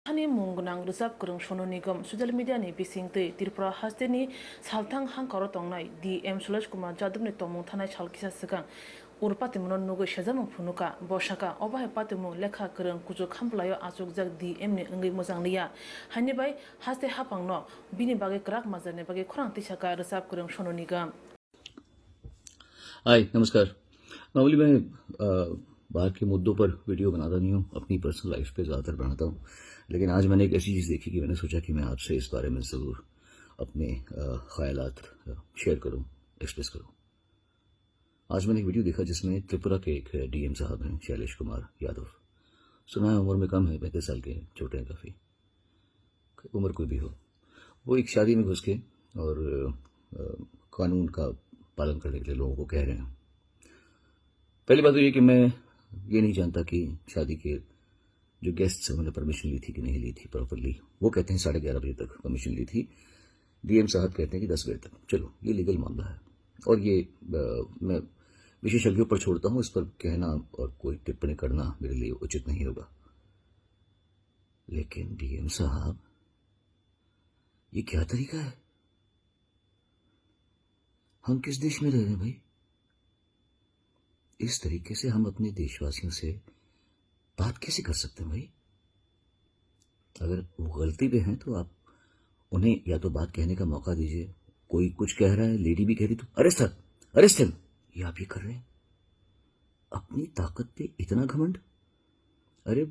Hani mungunang rizab kurung shono nigam social media ni bising te Tripura haste ni saltang hang karo tongnai DM Sulaj Kumar Jadab ni tomung thanai chalkisa sigang urpati munon nugo shazamang phunuka boshaka obahe patimu lekha kurung kujuk hamplayo achuk jak DM ni ngai mojang liya hani bai haste hapang no bini bage krak mazane bage khorang tisaka rizab kurung shono nigam. हाय नमस्कार। Normally मैं बाहर के मुद्दों पर video बनाता नहीं हूँ, अपनी पर्सनल लाइफ पे ज़्यादातर बनाता हूँ। लेकिन आज मैंने एक ऐसी चीज़ देखी कि मैंने सोचा कि मैं आपसे इस बारे में ज़रूर अपने ख्यालात शेयर करूँ, एक्सप्रेस करूँ। आज मैंने एक वीडियो देखा जिसमें त्रिपुरा के एक डीएम साहब हैं, शैलेश कुमार यादव। सुना है उम्र में कम है, 35 साल के हैं, छोटे हैं काफ़ी, उम्र कोई भी हो। वो एक शादी में घुस के और कानून का पालन करने के लिए लोगों को कह रहे हैं। पहली बात तो ये कि मैं ये नहीं जानता कि शादी के जो गेस्ट्स उन्होंने परमिशन ली थी कि नहीं ली थी प्रॉपरली। वो कहते हैं 11:30 बजे तक परमिशन ली थी, डीएम साहब कहते हैं कि 10 बजे तक। चलो, ये लीगल मामला है और ये मैं विशेषज्ञों पर छोड़ता हूँ, इस पर कहना और कोई टिप्पणी करना मेरे लिए उचित नहीं होगा। लेकिन डीएम साहब, ये क्या तरीका है? हम किस देश में रह रहे हैं भाई? इस तरीके से हम अपने देशवासियों से बात कैसे कर सकते हैं भाई? अगर वो गलती पे हैं तो आप उन्हें या तो बात कहने का मौका दीजिए। कोई कुछ कह रहा है, लेडी भी कह रही, तो अरेस्ट कर, अरेस्ट हिम। ये आप ये कर रहे हैं? अपनी ताकत पे इतना घमंड? अरे,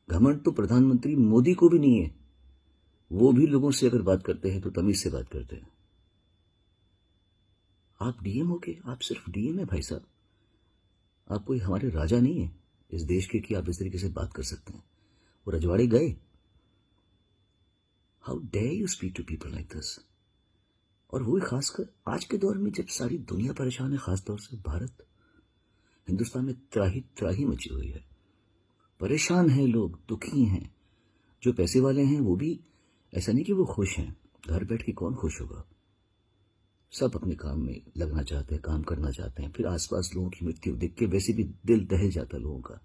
घमंड तो प्रधानमंत्री मोदी को भी नहीं है। वो भी लोगों से अगर बात करते हैं तो तमीज से बात करते हैं। आप डीएम हो के, आप सिर्फ डीएम है भाई साहब। आप कोई हमारे राजा नहीं है इस देश के कि आप इस तरीके से बात कर सकते हैं। वो रजवाड़े गए। How dare you speak to people like this? और वो खासकर आज के दौर में जब सारी दुनिया परेशान है, खासतौर से भारत, हिंदुस्तान में त्राही त्राही मची हुई है। परेशान हैं लोग, दुखी हैं। जो पैसे वाले हैं वो भी ऐसा नहीं कि वो खुश हैं। घर बैठ के कौन खुश होगा? सब अपने काम में लगना चाहते हैं, काम करना चाहते हैं। फिर आसपास लोगों की मृत्यु देख के वैसे भी दिल दहल जाता है लोगों का।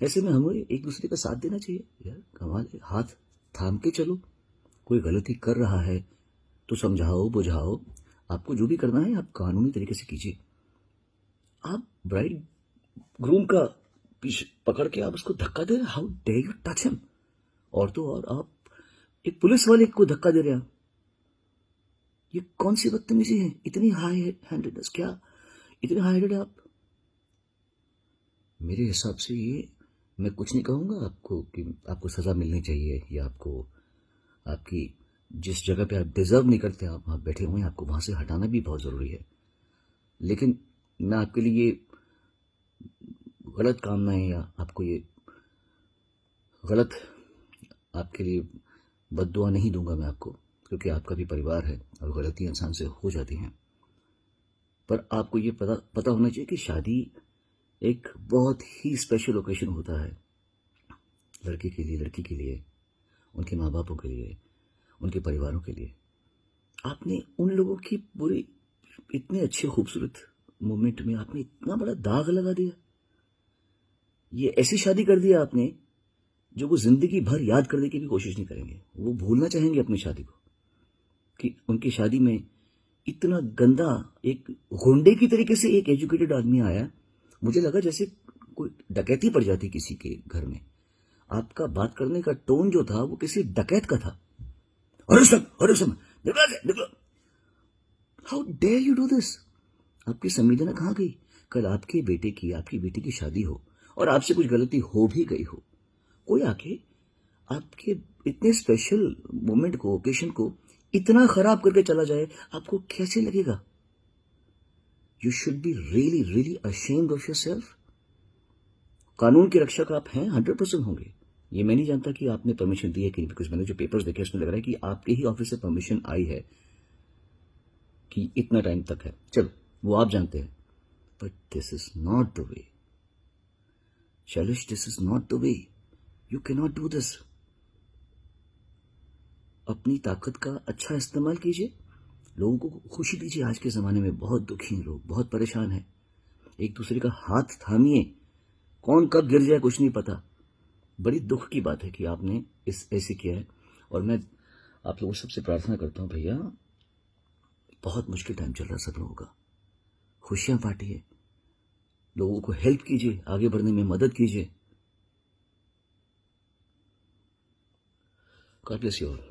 ऐसे में हमें एक दूसरे का साथ देना चाहिए यार। हमारे हाथ थाम के चलो। कोई गलती कर रहा है तो समझाओ, बुझाओ। आपको जो भी करना है आप कानूनी तरीके से कीजिए। आप ब्राइड ग्रूम का पीछे पकड़ के आप उसको धक्का दे रहे, how dare you touch him? और तो और आप एक पुलिस वाले को धक्का दे रहे हैं। ये कौन सी बदतमीजी है? इतनी हाई हैंडेडनेस, क्या इतने हाई हैंडेड आप? मेरे हिसाब से ये, मैं कुछ नहीं कहूंगा आपको कि आपको सजा मिलनी चाहिए या आपको आपकी जिस जगह पे आप डिजर्व नहीं करते आप वहां बैठे हुए हैं, आपको वहां से हटाना भी बहुत जरूरी है। लेकिन मैं आपके लिए गलत कामनाएं या आपको ये गलत आपके लिए बद्दुआ नहीं दूंगा मैं आपको, क्योंकि आपका भी परिवार है और गलती इंसान से हो जाती हैं। पर आपको ये पता होना चाहिए कि शादी एक बहुत ही स्पेशल ओकेशन होता है लड़के के लिए, लड़की के लिए, उनके माँ बापों के लिए, उनके परिवारों के लिए। आपने उन लोगों की पूरी इतने अच्छे खूबसूरत मोमेंट में आपने इतना बड़ा दाग लगा दिया। ये ऐसी शादी कर दिया आपने जो वो जिंदगी भर याद करने की भी कोशिश नहीं करेंगे। वो भूलना चाहेंगे अपनी शादी को, कि उनकी शादी में इतना गंदा एक गुंडे की तरीके से एक एजुकेटेड आदमी आया। मुझे लगा जैसे कोई डकैती पड़ जाती किसी के घर में। आपका बात करने का टोन जो था वो किसी डकैत का था। अरे निकलो। How dare you do this? आपकी संवेदना कहां गई? कल आपके बेटे की, आपकी बेटी की शादी हो और आपसे कुछ गलती हो भी गई हो, कोई आके आपके इतने स्पेशल मोमेंट को, ओकेशन को इतना खराब करके चला जाए, आपको कैसे लगेगा? You should be really really ashamed of yourself. कानून के रक्षक आप हैं, 100% होंगे। ये मैं नहीं जानता कि आपने परमिशन दी है कि नहीं, बिकॉज मैंने जो पेपर्स देखे उसमें लग रहा है कि आपके ही ऑफिस से परमिशन आई है कि इतना टाइम तक है। चलो, वो आप जानते हैं, but this is not the way Shailesh, this is not the way. You can not do this. अपनी ताकत का अच्छा इस्तेमाल कीजिए, लोगों को खुशी दीजिए। आज के ज़माने में बहुत दुखी हैं लोग, बहुत परेशान हैं। एक दूसरे का हाथ थामिए। कौन कब गिर जाए कुछ नहीं पता। बड़ी दुख की बात है कि आपने ऐसे किया है। और मैं आप लोगों सबसे प्रार्थना करता हूँ भैया, बहुत मुश्किल टाइम चल रहा है सब लोगों का, खुशियां बांटिए, लोगों को हेल्प कीजिए, आगे बढ़ने में मदद कीजिए। God bless you all.